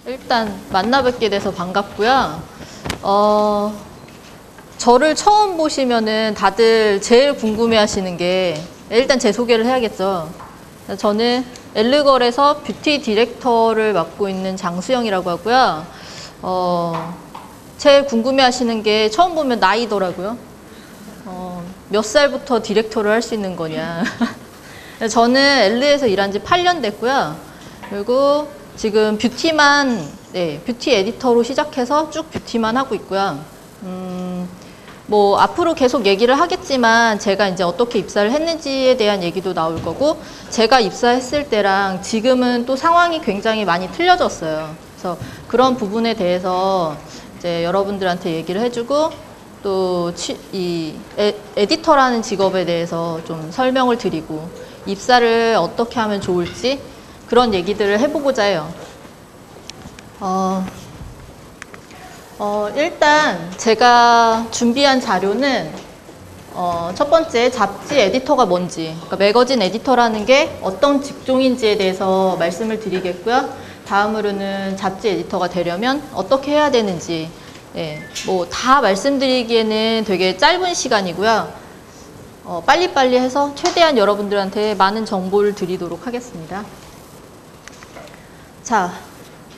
일단 만나 뵙게 돼서 반갑고요. 저를 처음 보시면은 다들 제일 궁금해 하시는 게 일단 제 소개를 해야겠죠. 저는 엘르걸에서 뷰티 디렉터를 맡고 있는 장수영이라고 하고요. 제일 궁금해 하시는 게 처음 보면 나이더라고요. 몇 살부터 디렉터를 할 수 있는 거냐. 저는 엘르에서 일한 지 8년 됐고요. 그리고 지금 뷰티만, 뷰티 에디터로 시작해서 쭉 뷰티만 하고 있고요. 뭐 앞으로 계속 얘기를 하겠지만 제가 이제 어떻게 입사를 했는지에 대한 얘기도 나올 거고, 제가 입사했을 때랑 지금은 또 상황이 굉장히 많이 틀려졌어요. 그래서 그런 부분에 대해서 이제 여러분들한테 얘기를 해주고, 또 이 에디터라는 직업에 대해서 좀 설명을 드리고, 입사를 어떻게 하면 좋을지 그런 얘기들을 해보고자 해요. 일단 제가 준비한 자료는 첫 번째 잡지 에디터가 뭔지, 그러니까 매거진 에디터라는 게 어떤 직종인지에 대해서 말씀을 드리겠고요. 다음으로는 잡지 에디터가 되려면 어떻게 해야 되는지, 뭐 다 말씀드리기에는 되게 짧은 시간이고요. 빨리빨리 해서 최대한 여러분들한테 많은 정보를 드리도록 하겠습니다. 자,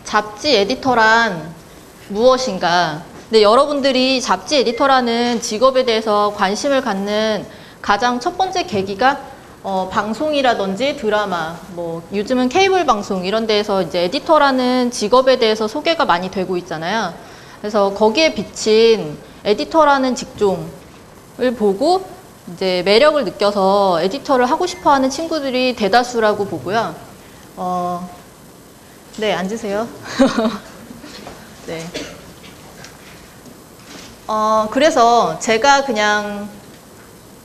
잡지 에디터란 무엇인가? 근데 여러분들이 잡지 에디터라는 직업에 대해서 관심을 갖는 가장 첫 번째 계기가 방송이라든지 드라마, 뭐 요즘은 케이블 방송 이런 데에서 이제 에디터라는 직업에 대해서 소개가 많이 되고 있잖아요. 그래서 거기에 비친 에디터라는 직종을 보고 이제 매력을 느껴서 에디터를 하고 싶어 하는 친구들이 대다수라고 보고요. 네, 앉으세요. 네. 그래서 제가 그냥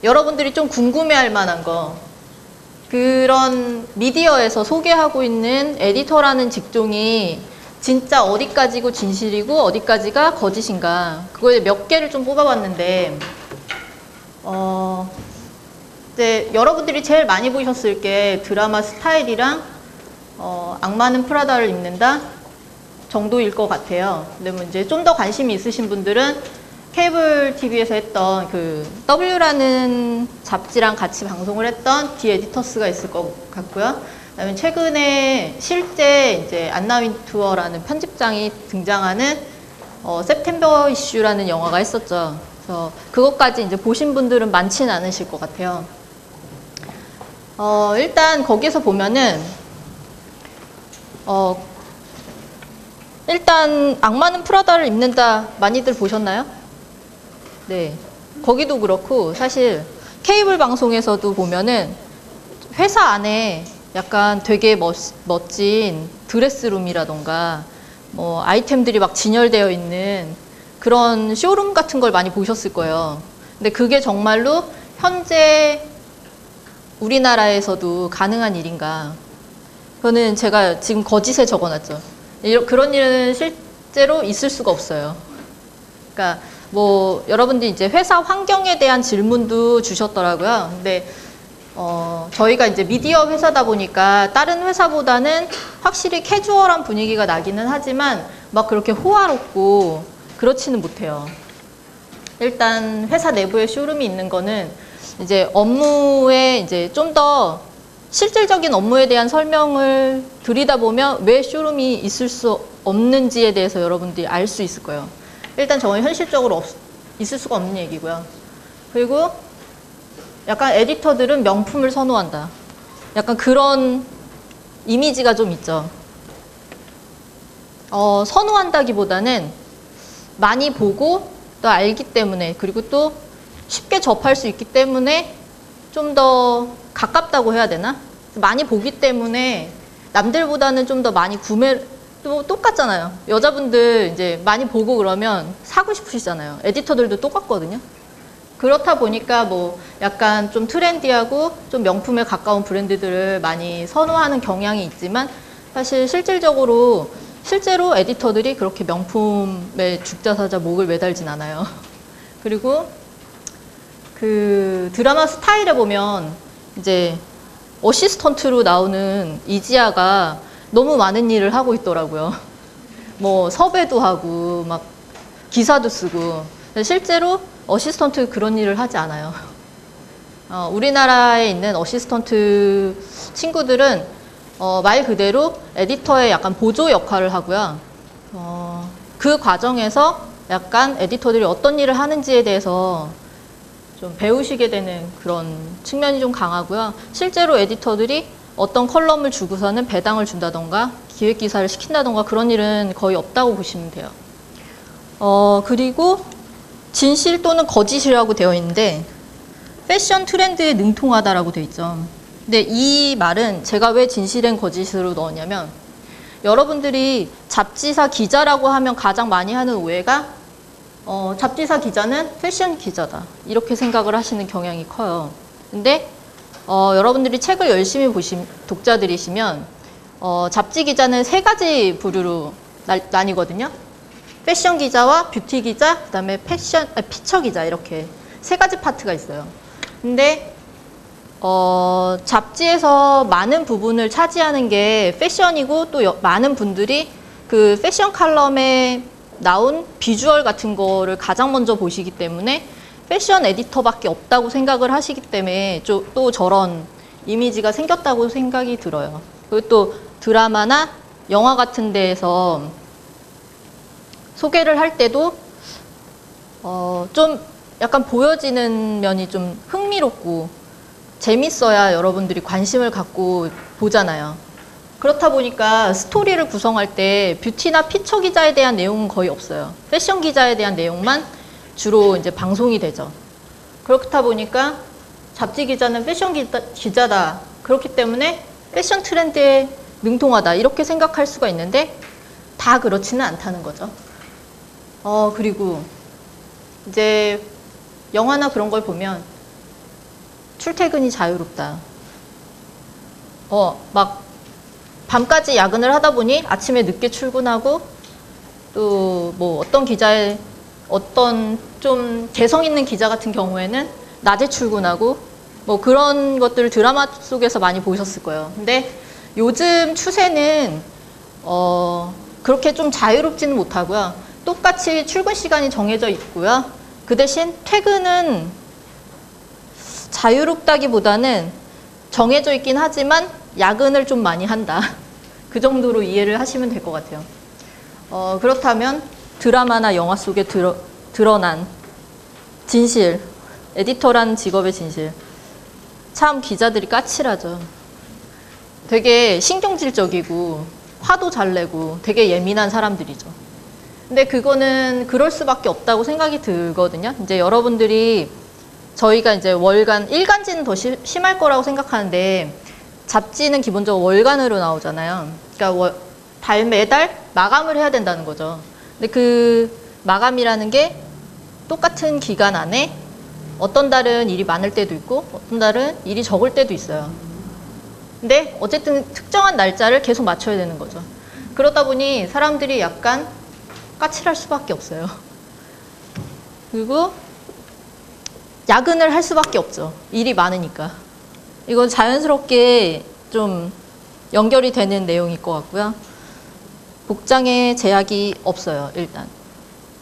여러분들이 좀 궁금해할 만한 거, 그런 미디어에서 소개하고 있는 에디터라는 직종이 진짜 어디까지고 진실이고 어디까지가 거짓인가, 그거에 몇 개를 좀 뽑아봤는데, 이제 여러분들이 제일 많이 보셨을 게 드라마 스타일이랑 악마는 프라다를 입는다 정도일 것 같아요. 근데 뭐 이제 좀 더 관심이 있으신 분들은 케이블 TV에서 했던 그 W라는 잡지랑 같이 방송을 했던 디 에디터스가 있을 것 같고요. 그다음에 최근에 실제 이제 안나 윈투어라는 편집장이 등장하는 september 이슈라는 영화가 있었죠. 그래서 그것까지 이제 보신 분들은 많지는 않으실 것 같아요. 일단 거기서 보면은 일단 악마는 프라다를 입는다 많이들 보셨나요? 네, 거기도 그렇고 사실 케이블 방송에서도 보면은 회사 안에 약간 되게 멋진 드레스룸이라던가 뭐 아이템들이 막 진열되어 있는 그런 쇼룸 같은 걸 많이 보셨을 거예요. 근데 그게 정말로 현재 우리나라에서도 가능한 일인가? 그거는 제가 지금 거짓에 적어놨죠. 그런 일은 실제로 있을 수가 없어요. 그러니까 뭐 여러분들이 이제 회사 환경에 대한 질문도 주셨더라고요. 근데 저희가 이제 미디어 회사다 보니까 다른 회사보다는 확실히 캐주얼한 분위기가 나기는 하지만 막 그렇게 호화롭고 그렇지는 못해요. 일단 회사 내부에 쇼룸이 있는 거는 이제 업무에 이제 좀 더 실질적인 업무에 대한 설명을 드리다 보면 왜 쇼룸이 있을 수 없는지에 대해서 여러분들이 알 수 있을 거예요. 일단 저는 현실적으로 있을 수가 없는 얘기고요. 그리고 약간 에디터들은 명품을 선호한다. 약간 그런 이미지가 좀 있죠. 선호한다기보다는 많이 보고 또 알기 때문에, 그리고 또 쉽게 접할 수 있기 때문에 좀 더 가깝다고 해야 되나? 많이 보기 때문에 남들보다는 좀 더 많이 또 똑같잖아요. 여자분들 이제 많이 보고 그러면 사고 싶으시잖아요. 에디터들도 똑같거든요. 그렇다 보니까 뭐 약간 좀 트렌디하고 좀 명품에 가까운 브랜드들을 많이 선호하는 경향이 있지만, 사실 실질로 에디터들이 그렇게 명품에 죽자사자 목을 매달진 않아요. 그리고 그 드라마 스타일에 보면 이제 어시스턴트로 나오는 이지아가 너무 많은 일을 하고 있더라고요. 뭐 섭외도 하고 막 기사도 쓰고. 실제로 어시스턴트 그런 일을 하지 않아요. 우리나라에 있는 어시스턴트 친구들은 말 그대로 에디터의 약간 보조 역할을 하고요. 그 과정에서 약간 에디터들이 어떤 일을 하는지에 대해서 좀 배우시게 되는 그런 측면이 좀 강하고요. 실제로 에디터들이 어떤 컬럼을 주고서는 배당을 준다던가 기획기사를 시킨다던가 그런 일은 거의 없다고 보시면 돼요. 그리고 진실 또는 거짓이라고 되어 있는데 패션 트렌드에 능통하다라고 되어 있죠. 근데 이 말은 제가 왜 진실엔 거짓으로 넣었냐면 여러분들이 잡지사 기자라고 하면 가장 많이 하는 오해가 잡지사 기자는 패션 기자다 이렇게 생각을 하시는 경향이 커요. 근데 여러분들이 책을 열심히 보신 독자들이시면 잡지 기자는 세 가지 부류로 나뉘거든요. 패션 기자와 뷰티 기자, 그다음에 피처 기자 이렇게 세 가지 파트가 있어요. 근데 잡지에서 많은 부분을 차지하는 게 패션이고 또 많은 분들이 그 패션 칼럼에 나온 비주얼 같은 거를 가장 먼저 보시기 때문에 패션 에디터밖에 없다고 생각을 하시기 때문에 또 저런 이미지가 생겼다고 생각이 들어요. 그리고 또 드라마나 영화 같은 데에서 소개를 할 때도 좀 약간 보여지는 면이 좀 흥미롭고 재밌어야 여러분들이 관심을 갖고 보잖아요. 그렇다 보니까 스토리를 구성할 때 뷰티나 피처 기자에 대한 내용은 거의 없어요. 패션 기자에 대한 내용만 주로 이제 방송이 되죠. 그렇다 보니까 잡지 기자는 패션 기자다. 그렇기 때문에 패션 트렌드에 능통하다. 이렇게 생각할 수가 있는데 다 그렇지는 않다는 거죠. 그리고 이제 영화나 그런 걸 보면 출퇴근이 자유롭다. 막 밤까지 야근을 하다 보니 아침에 늦게 출근하고 또 뭐 어떤 기자의 어떤 좀 개성 있는 기자 같은 경우에는 낮에 출근하고 뭐 그런 것들을 드라마 속에서 많이 보셨을 거예요. 근데 요즘 추세는 그렇게 좀 자유롭지는 못하고요. 똑같이 출근 시간이 정해져 있고요. 그 대신 퇴근은 자유롭다기보다는 정해져 있긴 하지만 야근을 좀 많이 한다. 그 정도로 이해를 하시면 될 것 같아요. 그렇다면 드라마나 영화 속에 드러난 진실, 에디터라는 직업의 진실. 참 기자들이 까칠하죠. 되게 신경질적이고 화도 잘 내고 되게 예민한 사람들이죠. 근데 그거는 그럴 수밖에 없다고 생각이 들거든요. 이제 여러분들이 저희가 이제 월간, 일간지는 더 심할 거라고 생각하는데 잡지는 기본적으로 월간으로 나오잖아요. 그러니까 매달 마감을 해야 된다는 거죠. 근데 그 마감이라는 게 똑같은 기간 안에 어떤 달은 일이 많을 때도 있고 어떤 달은 일이 적을 때도 있어요. 근데 어쨌든 특정한 날짜를 계속 맞춰야 되는 거죠. 그러다 보니 사람들이 약간 까칠할 수밖에 없어요. 그리고 야근을 할 수밖에 없죠. 일이 많으니까. 이건 자연스럽게 좀 연결이 되는 내용일 것 같고요. 복장에 제약이 없어요, 일단.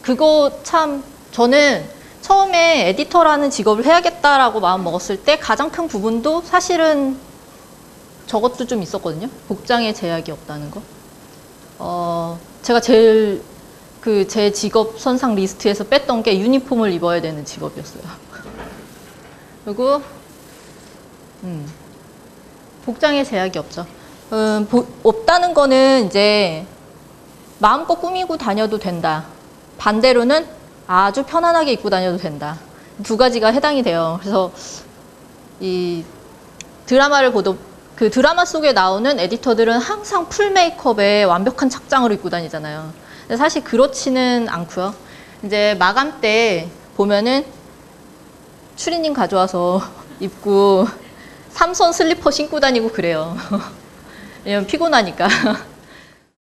그거 참 저는 처음에 에디터라는 직업을 해야겠다라고 마음 먹었을 때 가장 큰 부분도 사실은 저것도 좀 있었거든요. 복장에 제약이 없다는 거. 제가 제일 제 직업 선상 리스트에서 뺐던 게 유니폼을 입어야 되는 직업이었어요. 그리고 복장에 제약이 없죠. 없다는 거는 이제 마음껏 꾸미고 다녀도 된다. 반대로는 아주 편안하게 입고 다녀도 된다. 두 가지가 해당이 돼요. 그래서 이 드라마를 보도 그 드라마 속에 나오는 에디터들은 항상 풀 메이크업에 완벽한 착장으로 입고 다니잖아요. 근데 사실 그렇지는 않고요. 이제 마감 때 보면은 추리닝 가져와서 입고 3선 슬리퍼 신고 다니고 그래요. 왜냐면 피곤하니까.